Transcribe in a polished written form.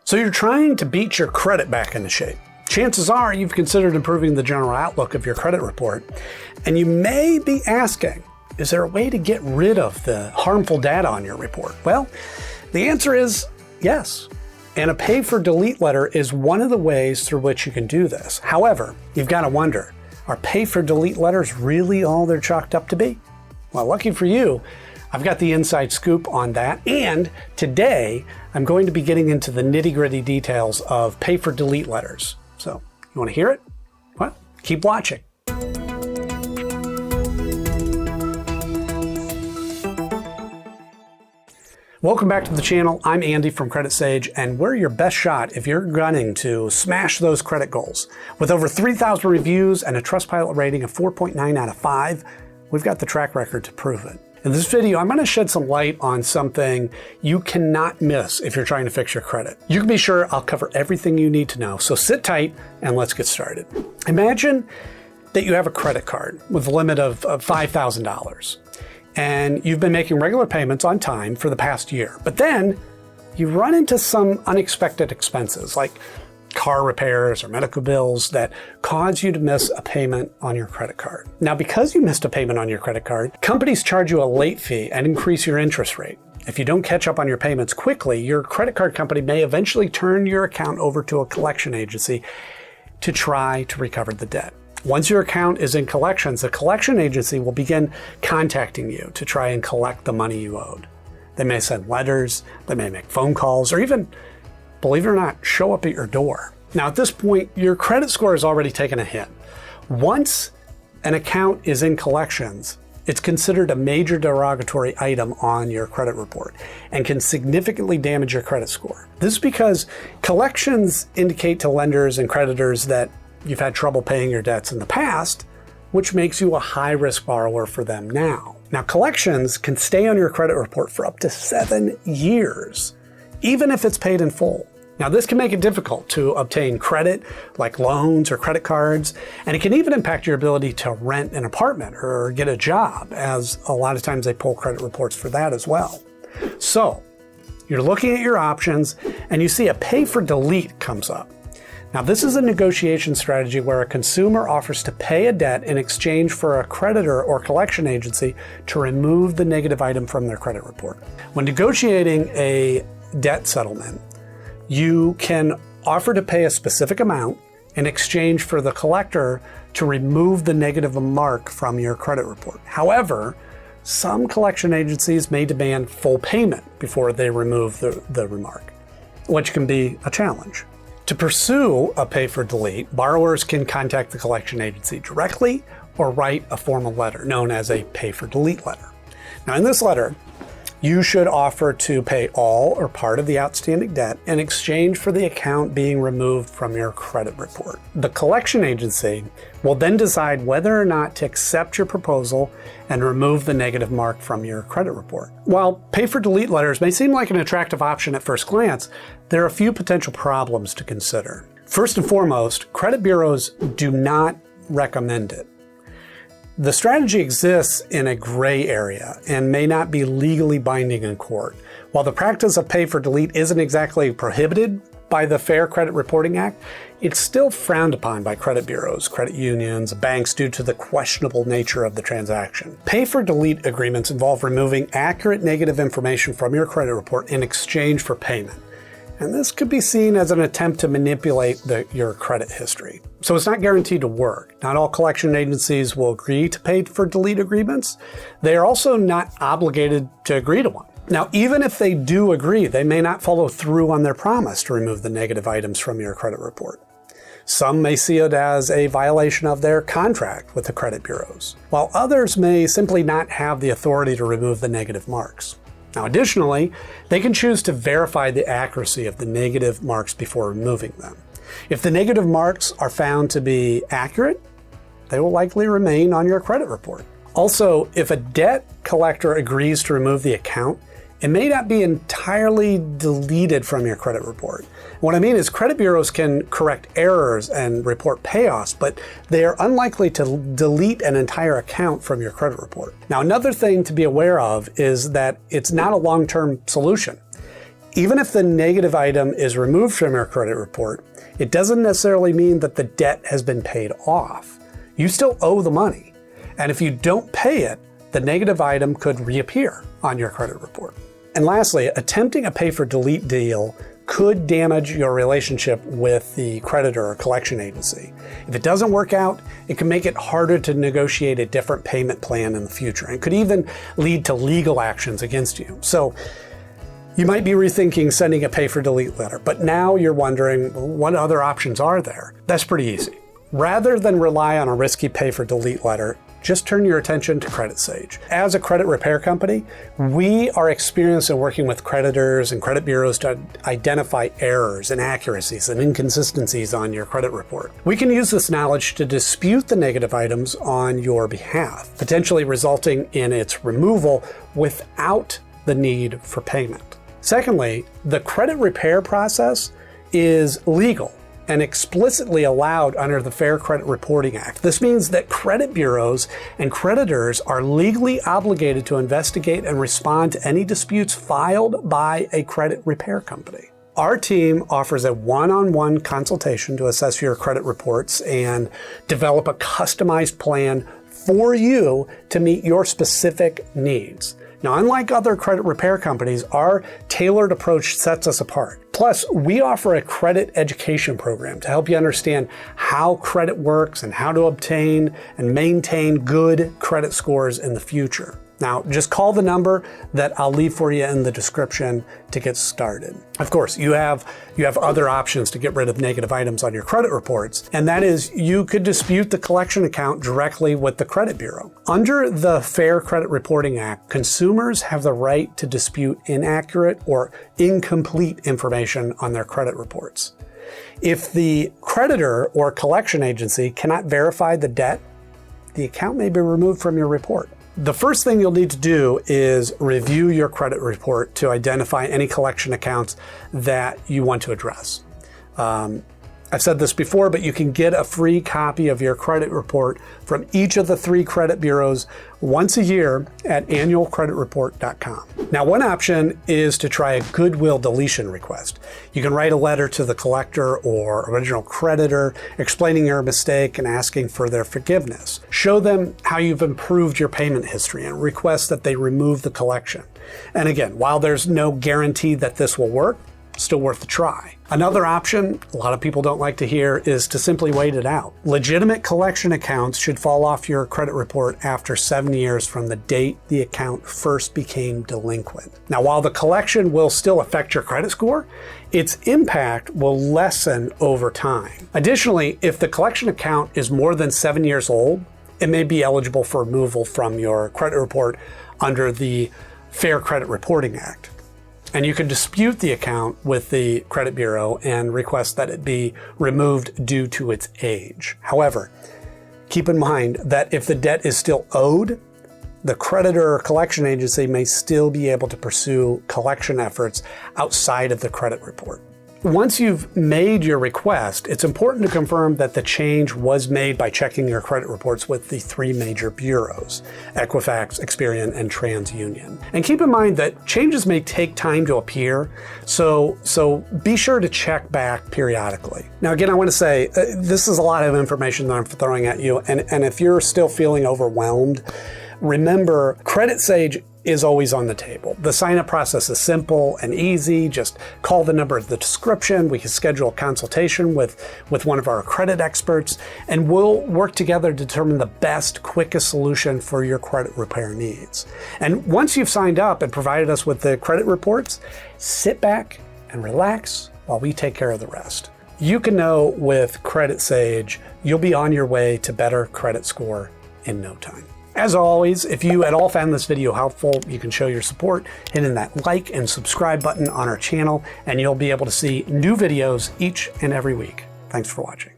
So you're trying to beat your credit back into shape. Chances are you've considered improving the general outlook of your credit report, and you may be asking, is there a way to get rid of the harmful data on your report? Well, the answer is yes. And a pay for delete letter is one of the ways through which you can do this. However, you've got to wonder, are pay for delete letters really all they're chalked up to be? Well, lucky for you, I've got the inside scoop on that, and today I'm going to be getting into the nitty-gritty details of pay for delete letters. So, you want to hear it? Well, keep watching. Welcome back to the channel. I'm Andy from Credit Sage, and we're your best shot if you're gunning to smash those credit goals. With over 3,000 reviews and a Trustpilot rating of 4.9 out of 5, we've got the track record to prove it. In this video, I'm going to shed some light on something you cannot miss if you're trying to fix your credit. You can be sure I'll cover everything you need to know, so sit tight and let's get started. Imagine that you have a credit card with a limit of $5,000, and you've been making regular payments on time for the past year, but then you run into some unexpected expenses like car repairs or medical bills that cause you to miss a payment on your credit card. Now, because you missed a payment on your credit card, companies charge you a late fee and increase your interest rate. If you don't catch up on your payments quickly, your credit card company may eventually turn your account over to a collection agency to try to recover the debt. Once your account is in collections, the collection agency will begin contacting you to try and collect the money you owed. They may send letters, they may make phone calls, or even, believe it or not, show up at your door. Now, at this point, your credit score has already taken a hit. Once an account is in collections, it's considered a major derogatory item on your credit report and can significantly damage your credit score. This is because collections indicate to lenders and creditors that you've had trouble paying your debts in the past, which makes you a high-risk borrower for them now. Now, collections can stay on your credit report for up to 7 years, even if it's paid in full. Now, this can make it difficult to obtain credit, like loans or credit cards, and it can even impact your ability to rent an apartment or get a job, as a lot of times they pull credit reports for that as well. So, you're looking at your options, and you see a pay for delete comes up. Now, this is a negotiation strategy where a consumer offers to pay a debt in exchange for a creditor or collection agency to remove the negative item from their credit report. When negotiating a debt settlement, you can offer to pay a specific amount in exchange for the collector to remove the negative mark from your credit report. However, some collection agencies may demand full payment before they remove the remark, which can be a challenge. To pursue a pay for delete, borrowers can contact the collection agency directly or write a formal letter known as a pay for delete letter. Now, in this letter, you should offer to pay all or part of the outstanding debt in exchange for the account being removed from your credit report. The collection agency will then decide whether or not to accept your proposal and remove the negative mark from your credit report. While pay for delete letters may seem like an attractive option at first glance, there are a few potential problems to consider. First and foremost, credit bureaus do not recommend it. The strategy exists in a gray area and may not be legally binding in court. While the practice of pay for delete isn't exactly prohibited by the Fair Credit Reporting Act, it's still frowned upon by credit bureaus, credit unions, banks due to the questionable nature of the transaction. Pay for delete agreements involve removing accurate negative information from your credit report in exchange for payment. And this could be seen as an attempt to manipulate your credit history. So it's not guaranteed to work. Not all collection agencies will agree to pay for delete agreements. They are also not obligated to agree to one. Now, even if they do agree, they may not follow through on their promise to remove the negative items from your credit report. Some may see it as a violation of their contract with the credit bureaus, while others may simply not have the authority to remove the negative marks. Now, additionally, they can choose to verify the accuracy of the negative marks before removing them. If the negative marks are found to be accurate, they will likely remain on your credit report. Also, if a debt collector agrees to remove the account, it may not be entirely deleted from your credit report. What I mean is credit bureaus can correct errors and report payoffs, but they are unlikely to delete an entire account from your credit report. Now, another thing to be aware of is that it's not a long-term solution. Even if the negative item is removed from your credit report, it doesn't necessarily mean that the debt has been paid off. You still owe the money. And if you don't pay it, the negative item could reappear on your credit report. And lastly, attempting a pay for delete deal could damage your relationship with the creditor or collection agency. If it doesn't work out, it can make it harder to negotiate a different payment plan in the future, and could even lead to legal actions against you. So you might be rethinking sending a pay for delete letter, but now you're wondering, what other options are there? That's pretty easy. Rather than rely on a risky pay for delete letter, just turn your attention to CreditSage. As a credit repair company, we are experienced in working with creditors and credit bureaus to identify errors, inaccuracies, and inconsistencies on your credit report. We can use this knowledge to dispute the negative items on your behalf, potentially resulting in its removal without the need for payment. Secondly, the credit repair process is legal and explicitly allowed under the Fair Credit Reporting Act. This means that credit bureaus and creditors are legally obligated to investigate and respond to any disputes filed by a credit repair company. Our team offers a one-on-one consultation to assess your credit reports and develop a customized plan for you to meet your specific needs. Now, unlike other credit repair companies, our tailored approach sets us apart. Plus, we offer a credit education program to help you understand how credit works and how to obtain and maintain good credit scores in the future. Now, just call the number that I'll leave for you in the description to get started. Of course, you have other options to get rid of negative items on your credit reports, and that is you could dispute the collection account directly with the credit bureau. Under the Fair Credit Reporting Act, consumers have the right to dispute inaccurate or incomplete information on their credit reports. If the creditor or collection agency cannot verify the debt, the account may be removed from your report. The first thing you'll need to do is review your credit report to identify any collection accounts that you want to address. I've said this before, but you can get a free copy of your credit report from each of the 3 credit bureaus once a year at annualcreditreport.com. Now, one option is to try a goodwill deletion request. You can write a letter to the collector or original creditor explaining your mistake and asking for their forgiveness. Show them how you've improved your payment history and request that they remove the collection. And again, while there's no guarantee that this will work, still worth a try. Another option a lot of people don't like to hear is to simply wait it out. Legitimate collection accounts should fall off your credit report after 7 years from the date the account first became delinquent. Now, while the collection will still affect your credit score, its impact will lessen over time. Additionally, if the collection account is more than 7 years old, it may be eligible for removal from your credit report under the Fair Credit Reporting Act. And you can dispute the account with the credit bureau and request that it be removed due to its age. However, keep in mind that if the debt is still owed, the creditor or collection agency may still be able to pursue collection efforts outside of the credit report. Once you've made your request, it's important to confirm that the change was made by checking your credit reports with the 3 major bureaus, Equifax, Experian, and TransUnion. And keep in mind that changes may take time to appear, so be sure to check back periodically. Now, again, I want to say, this is a lot of information that I'm throwing at you, and if you're still feeling overwhelmed, remember, CreditSage is always on the table. The sign-up process is simple and easy. Just call the number in the description. We can schedule a consultation with one of our credit experts, and we'll work together to determine the best, quickest solution for your credit repair needs. And once you've signed up and provided us with the credit reports, sit back and relax while we take care of the rest. You can know with CreditSage, you'll be on your way to better credit score in no time. As always, if you at all found this video helpful, you can show your support hitting that like and subscribe button on our channel, and you'll be able to see new videos each and every week. Thanks for watching.